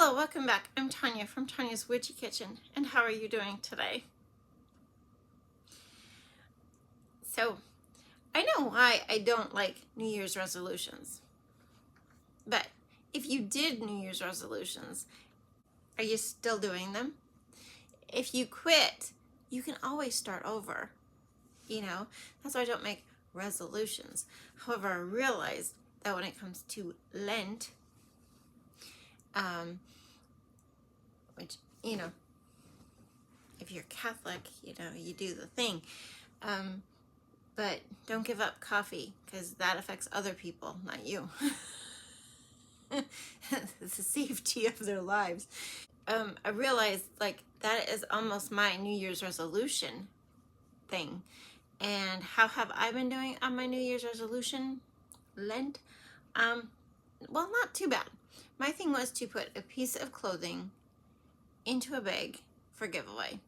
Hello, welcome back. I'm Tonya from Tonya's Witchy Kitchen, and how are you doing today? So, I know why I don't like New Year's resolutions, but if you did New Year's resolutions, are you still doing them? If you quit, you can always start over. That's why I don't make resolutions. However, I realized that when it comes to Lent, which, if you're Catholic, you do the thing. But don't give up coffee, because that affects other people, not you. It's the safety of their lives. I realized that is almost my New Year's resolution thing. And how have I been doing on my New Year's resolution? Lent? Well, not too bad. My thing was to put a piece of clothing into a bag for giveaway.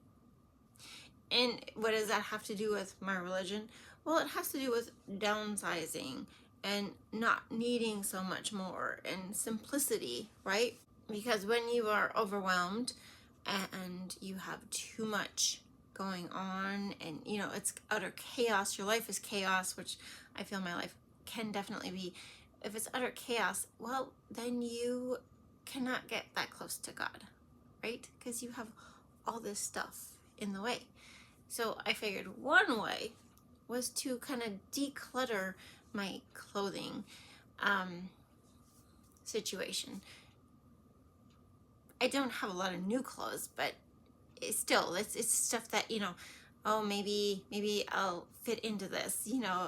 And what does that have to do with my religion? Well, it has to do with downsizing and not needing so much more and simplicity, right? Because when you are overwhelmed and you have too much going on and, it's utter chaos, your life is chaos, which I feel my life can definitely be. If it's utter chaos, well, then you cannot get that close to God, right? Because you have all this stuff in the way. So I figured one way was to kind of declutter my clothing situation. I don't have a lot of new clothes, but it's stuff that, maybe I'll fit into this,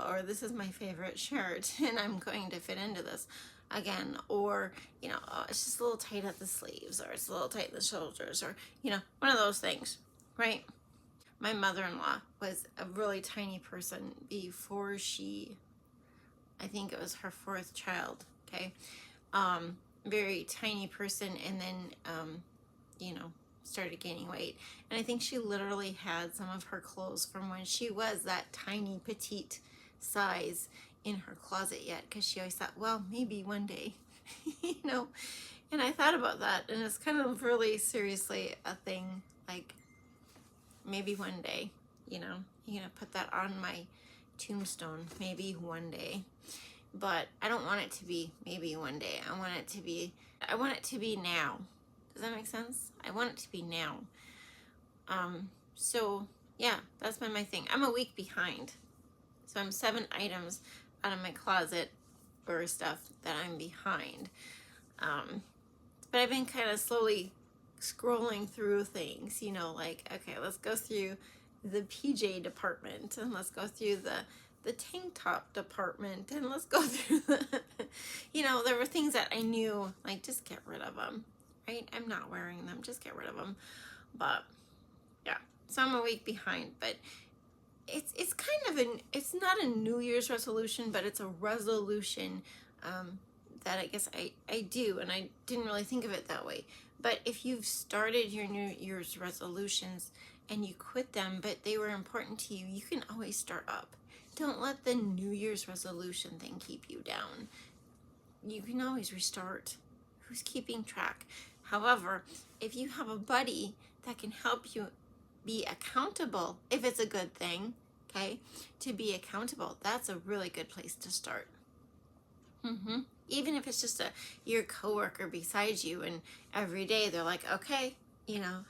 or this is my favorite shirt and I'm going to fit into this again, or, it's just a little tight at the sleeves, or it's a little tight at the shoulders, or, one of those things, right? My mother-in-law was a really tiny person before I think it was her fourth child, okay? Very tiny person, and then, started gaining weight. And I think she literally had some of her clothes from when she was that tiny, petite size in her closet yet, because she always thought, well, maybe one day, And I thought about that, and it's kind of really seriously a thing, like, maybe one day, you're gonna put that on my tombstone, maybe one day. But I don't want it to be maybe one day. I want it to be now. Does that make sense? I want it to be now. So yeah, that's been my thing. I'm a week behind. So I'm 7 items out of my closet or stuff that I'm behind. But I've been kind of slowly scrolling through things, okay, let's go through the PJ department, and let's go through the tank top department, and let's go through there were things that I knew, like, just get rid of them, right? I'm not wearing them, just get rid of them. But yeah, so I'm a week behind, but it's kind of it's not a New Year's resolution, but it's a resolution that I guess I do, and I didn't really think of it that way. But if you've started your New Year's resolutions and you quit them, but they were important to you, you can always start up. Don't let the New Year's resolution thing keep you down. You can always restart. Who's keeping track? However, if you have a buddy that can help you be accountable, if it's a good thing, okay, to be accountable, that's a really good place to start. Even if it's just your coworker beside you, and every day they're like, okay,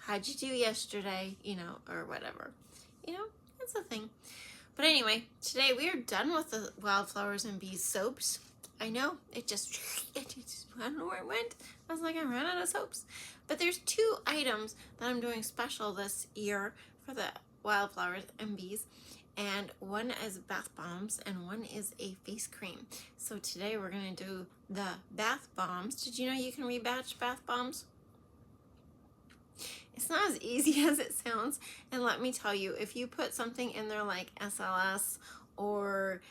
how'd you do yesterday, or whatever, that's the thing. But anyway, today we are done with the Wildflowers and Bees soaps. I know, it just, I don't know where it went. I was like, I ran out of soaps. But there's 2 items that I'm doing special this year for the Wildflowers and Bees. And one is bath bombs and one is a face cream. So today we're going to do the bath bombs. Did you know you can rebatch bath bombs? It's not as easy as it sounds. And let me tell you, if you put something in there like SLS or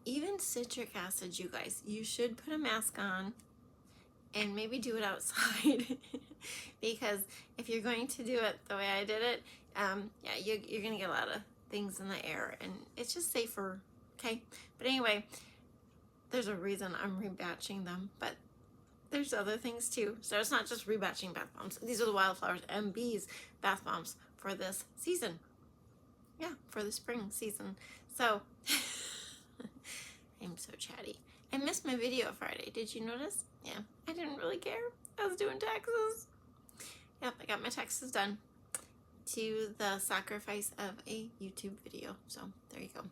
even citric acid, you guys, you should put a mask on and maybe do it outside. Because if you're going to do it the way I did it, yeah, you're going to get a lot of things in the air, and it's just safer, okay? But anyway, there's a reason I'm rebatching them, but there's other things too. So it's not just rebatching bath bombs. These are the Wildflowers and Bees bath bombs for this season. Yeah, for the spring season. So, I'm so chatty. I missed my video Friday. Did you notice? Yeah, I didn't really care. I was doing taxes. Yep, I got my taxes done to the sacrifice of a YouTube video. So, there you go.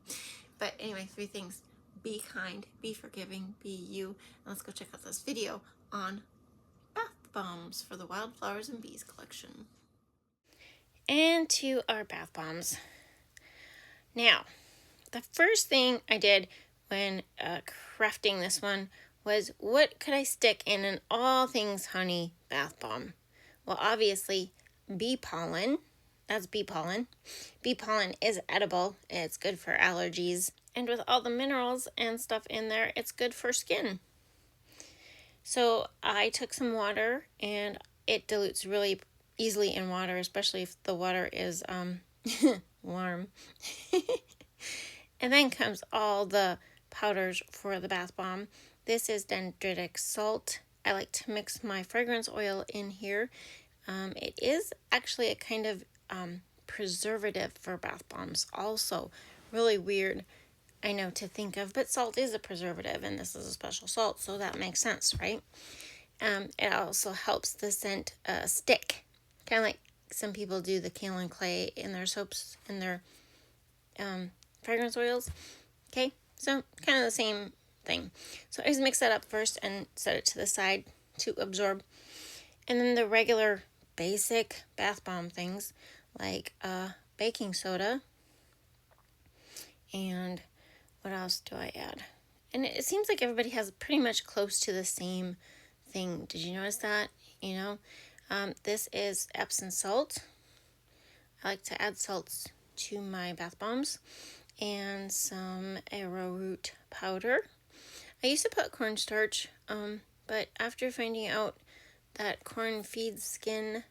But anyway, 3 things. Be kind, be forgiving, be you. And let's go check out this video on bath bombs for the Wildflowers and Bees collection. And to our bath bombs. Now, the first thing I did when crafting this one was, what could I stick in an all things honey bath bomb? Well, obviously, bee pollen. That's bee pollen. Bee pollen is edible. It's good for allergies. And with all the minerals and stuff in there, it's good for skin. So I took some water, and it dilutes really easily in water, especially if the water is warm. And then comes all the powders for the bath bomb. This is dendritic salt. I like to mix my fragrance oil in here. It is actually a kind of preservative for bath bombs also. Really weird, I know, to think of, but salt is a preservative, and this is a special salt, so that makes sense, right? It also helps the scent stick, kind of like some people do the kaolin clay in their soaps, in their fragrance oils. Okay, so kind of the same thing. So I just mix that up first and set it to the side to absorb. And then the regular basic bath bomb things like baking soda. And what else do I add? And it seems like everybody has pretty much close to the same thing. Did you notice that? You know, this is Epsom salt. I like to add salts to my bath bombs. And some arrowroot powder. I used to put cornstarch, but after finding out that corn feeds skin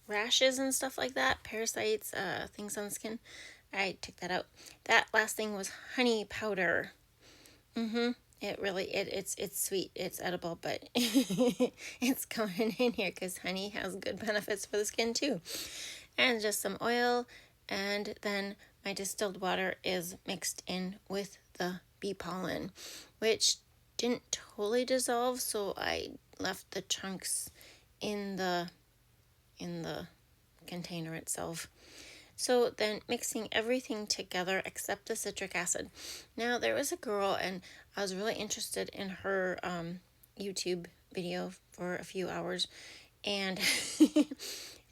rashes and stuff like that, parasites, things on the skin, I took that out. That last thing was honey powder. It's sweet, it's edible, but it's going in here because honey has good benefits for the skin too. And just some oil, and then my distilled water is mixed in with the bee pollen, which didn't totally dissolve, so I left the chunks in the container itself. So then mixing everything together except the citric acid. Now, there was a girl, and I was really interested in her YouTube video for a few hours, and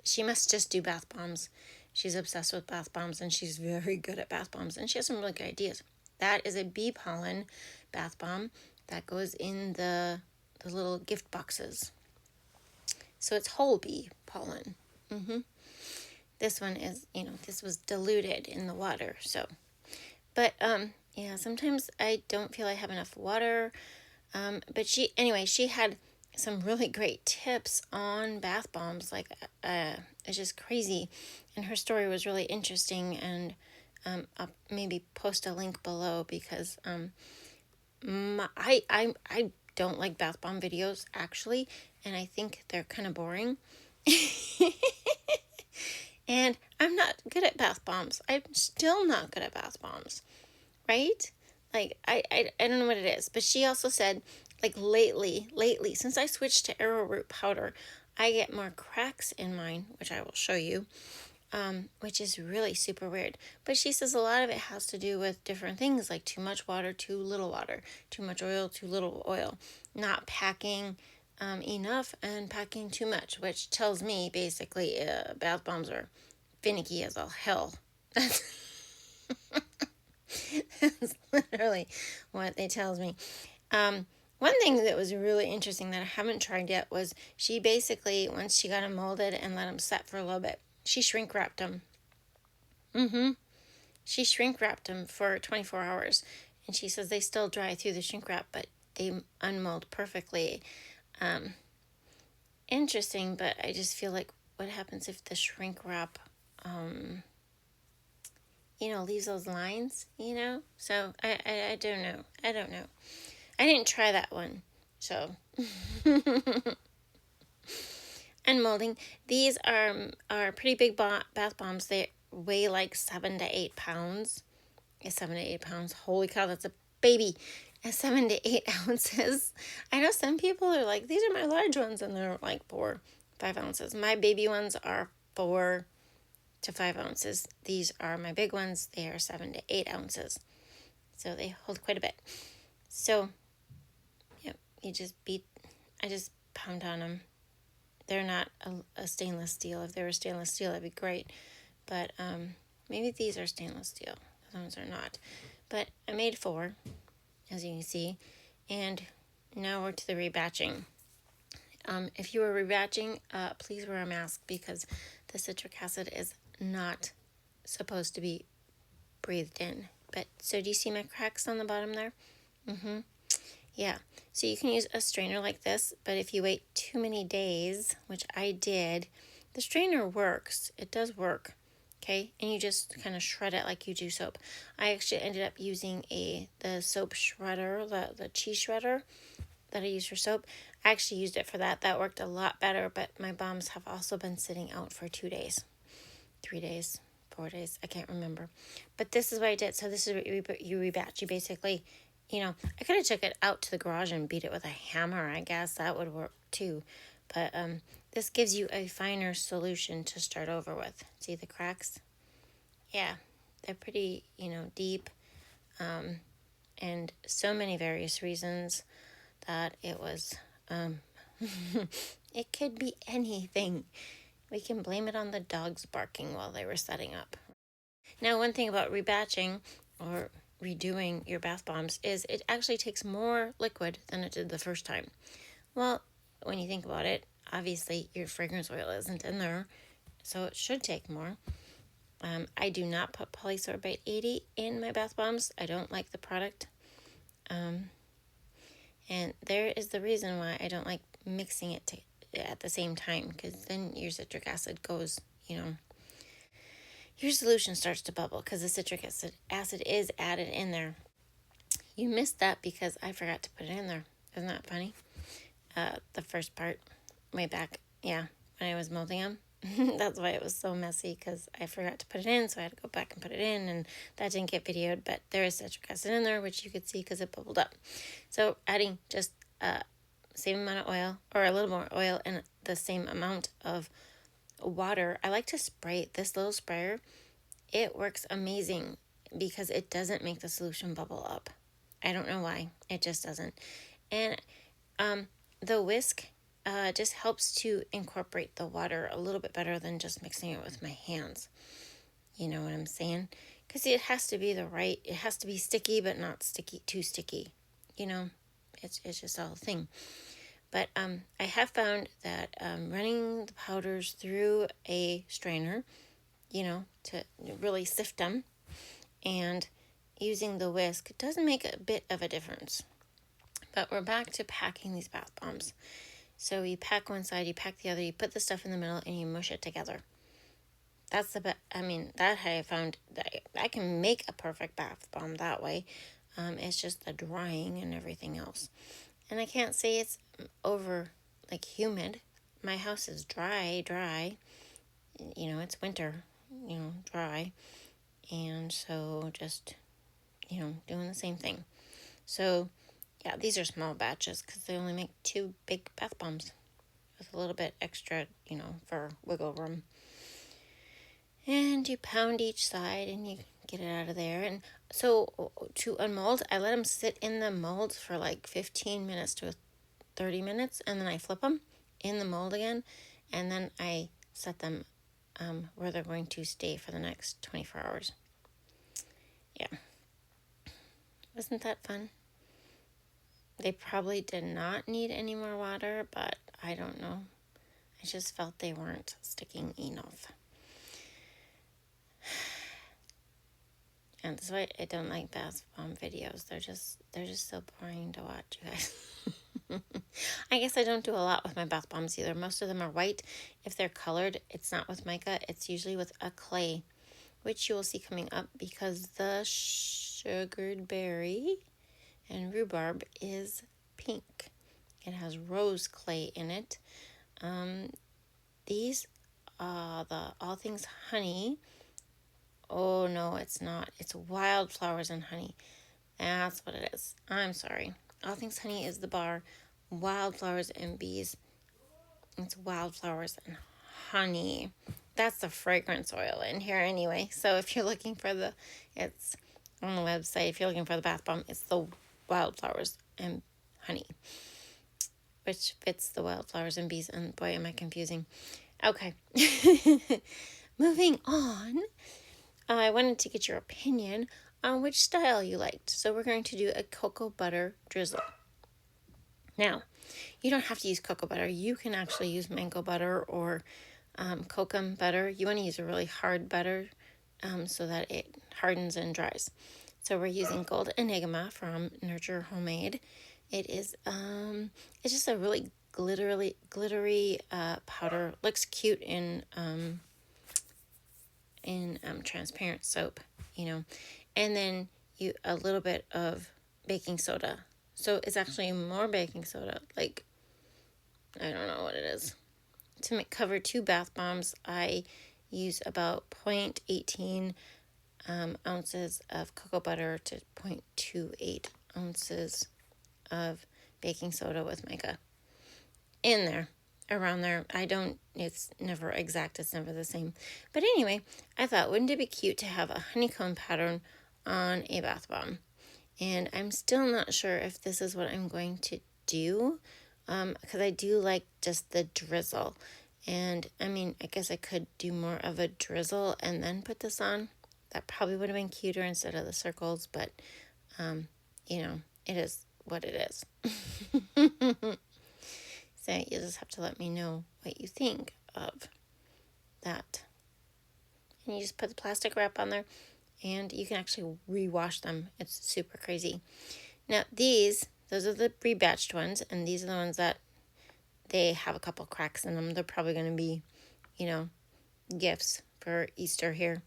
she must just do bath bombs. She's obsessed with bath bombs, and she's very good at bath bombs, and she has some really good ideas. That is a bee pollen bath bomb that goes in the little gift boxes. So it's whole bee pollen. This one is, this was diluted in the water. So, but yeah, sometimes I don't feel I have enough water. But she had some really great tips on bath bombs. Like, it's just crazy. And her story was really interesting. And I'll maybe post a link below because I don't like bath bomb videos, actually. And I think they're kind of boring. And I'm not good at bath bombs. I'm still not good at bath bombs, right? Like, I don't know what it is. But she also said, like, lately, since I switched to arrowroot powder, I get more cracks in mine, which I will show you, which is really super weird. But she says a lot of it has to do with different things, like too much water, too little water, too much oil, too little oil, not packing enough and packing too much, which tells me basically bath bombs are finicky as all hell. That's literally what it tells me. One thing that was really interesting that I haven't tried yet was she basically, once she got them molded and let them set for a little bit, she shrink wrapped them. She shrink wrapped them for 24 hours. And she says they still dry through the shrink wrap, but they unmold perfectly. Interesting, but I just feel like what happens if the shrink wrap, leaves those lines, So I don't know. I didn't try that one. So, and molding. These are pretty big bath bombs. They weigh like 7 to 8 pounds. 7 to 8 pounds. Holy cow, that's a baby. 7 to 8 ounces. I know some people are like, these are my large ones, and they're like 5 ounces. My baby ones are 4 to 5 ounces. These are my big ones. They are 7 to 8 ounces. So they hold quite a bit. So, yep, I just pound on them. They're not a stainless steel. If they were stainless steel, that'd be great. But maybe these are stainless steel. Those are not. But I made 4, as you can see. And now we're to the rebatching. If you are rebatching, please wear a mask because the citric acid is not supposed to be breathed in. But so do you see my cracks on the bottom there? Yeah. So you can use a strainer like this, but if you wait too many days, which I did, the strainer works. It does work. Okay, and you just kind of shred it like you do soap. I actually ended up using the soap shredder, the cheese shredder that I use for soap. I actually used it for that. That worked a lot better, but my bombs have also been sitting out for 2 days, 3 days, 4 days. I can't remember. But this is what I did. So this is what you rebatch. You basically, I could have took it out to the garage and beat it with a hammer. I guess that would work too. But this gives you a finer solution to start over with. See the cracks? Yeah, they're pretty, deep. And so many various reasons that it was, it could be anything. We can blame it on the dogs barking while they were setting up. Now, one thing about rebatching or redoing your bath bombs is it actually takes more liquid than it did the first time. Well, when you think about it, obviously your fragrance oil isn't in there, so it should take more. I do not put polysorbate 80 in my bath bombs. I don't like the product. And there is the reason why I don't like mixing it at the same time, because then your citric acid goes, your solution starts to bubble because the citric acid is added in there. You missed that because I forgot to put it in there. Isn't that funny? The first part, way back, when I was molding them. That's why it was so messy, because I forgot to put it in, so I had to go back and put it in, and that didn't get videoed, but there is citric acid in there, which you could see because it bubbled up. So adding just same amount of oil, or a little more oil, and the same amount of water. I like to spray this little sprayer. It works amazing because it doesn't make the solution bubble up. I don't know why. It just doesn't. And the whisk just helps to incorporate the water a little bit better than just mixing it with my hands. You know what I'm saying? Because it has to be it has to be sticky, but not too sticky. It's just all a thing. But I have found that running the powders through a strainer, to really sift them, and using the whisk doesn't make a bit of a difference. But we're back to packing these bath bombs. So you pack one side, you pack the other, you put the stuff in the middle, and you mush it together. That's the best. That I found that I can make a perfect bath bomb that way. It's just the drying and everything else. And I can't say it's over, humid. My house is dry. It's winter, dry. And so just, doing the same thing. So, yeah, these are small batches because they only make 2 big bath bombs with a little bit extra, for wiggle room. And you pound each side and you get it out of there. And so to unmold, I let them sit in the mold for 15 minutes to 30 minutes, and then I flip them in the mold again, and then I set them where they're going to stay for the next 24 hours. Yeah. Wasn't that fun? They probably did not need any more water, but I don't know. I just felt they weren't sticking enough. And that's why I don't like bath bomb videos. They're just so boring to watch, you guys. I guess I don't do a lot with my bath bombs either. Most of them are white. If they're colored, it's not with mica. It's usually with a clay, which you will see coming up because the sugared berry and rhubarb is pink. It has rose clay in it. These are the All Things Honey. Oh, no, it's not. It's wildflowers and honey. That's what it is. I'm sorry. All Things Honey is the bar. Wildflowers and bees. It's wildflowers and honey. That's the fragrance oil in here anyway. So if you're looking for it's on the website. If you're looking for the bath bomb, it's the wildflowers and honey, which fits the wildflowers and bees. And boy, am I confusing. Okay. Moving on. I wanted to get your opinion on which style you liked. So we're going to do a cocoa butter drizzle. Now, you don't have to use cocoa butter. You can actually use mango butter or kokum butter. You want to use a really hard butter so that it hardens and dries. So we're using Gold Enigma from Nurture Homemade. It is it's just a really glittery powder. Looks cute in transparent soap, and then a little bit of baking soda. So it's actually more baking soda. Like, I don't know what it is. To cover 2 bath bombs, I use about 0.18 ounces of cocoa butter to 0.28 ounces of baking soda with mica. In there, around there. It's never exact, it's never the same. But anyway, I thought, wouldn't it be cute to have a honeycomb pattern on a bath bomb? And I'm still not sure if this is what I'm going to do, because I do like just the drizzle. And I mean, I guess I could do more of a drizzle and then put this on. That probably would have been cuter instead of the circles, but, it is what it is. So you just have to let me know what you think of that. And you just put the plastic wrap on there, and you can actually rewash them. It's super crazy. Now those are the rebatched ones, and these are the ones that they have a couple cracks in them. They're probably going to be, gifts for Easter here.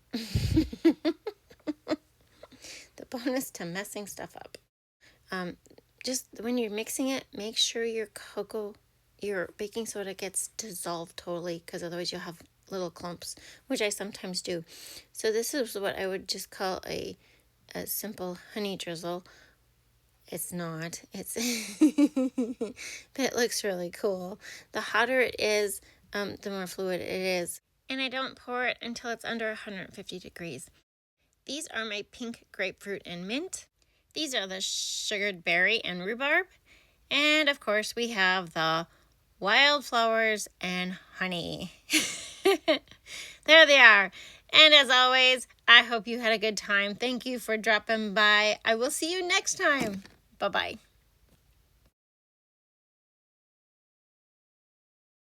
The bonus to messing stuff up. Just when you're mixing it, make sure your baking soda gets dissolved totally, because otherwise you'll have little clumps, which I sometimes do. So this is what I would just call a simple honey drizzle. It's not. But it looks really cool. The hotter it is, the more fluid it is. And I don't pour it until it's under 150 degrees. These are my pink grapefruit and mint. These are the sugared berry and rhubarb. And of course we have the wildflowers and honey. There they are. And as always, I hope you had a good time. Thank you for dropping by. I will see you next time. Bye-bye.